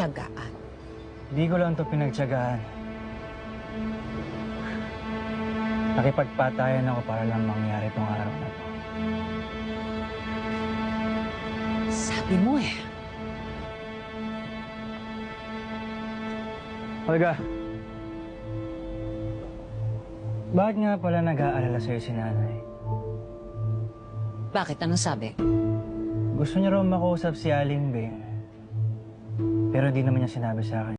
pinagtiyagaan. Hindi ko lang ito pinagtiyagaan. Nakipagpatayan ako para lang mangyari itong araw na to. Sabi mo eh. Olga, bakit nga pala nag-aalala sa'yo si nanay? Bakit? Anong sabi? Gusto niya raw makausap si Aling Beng. Pero di naman niya sinabi sa akin.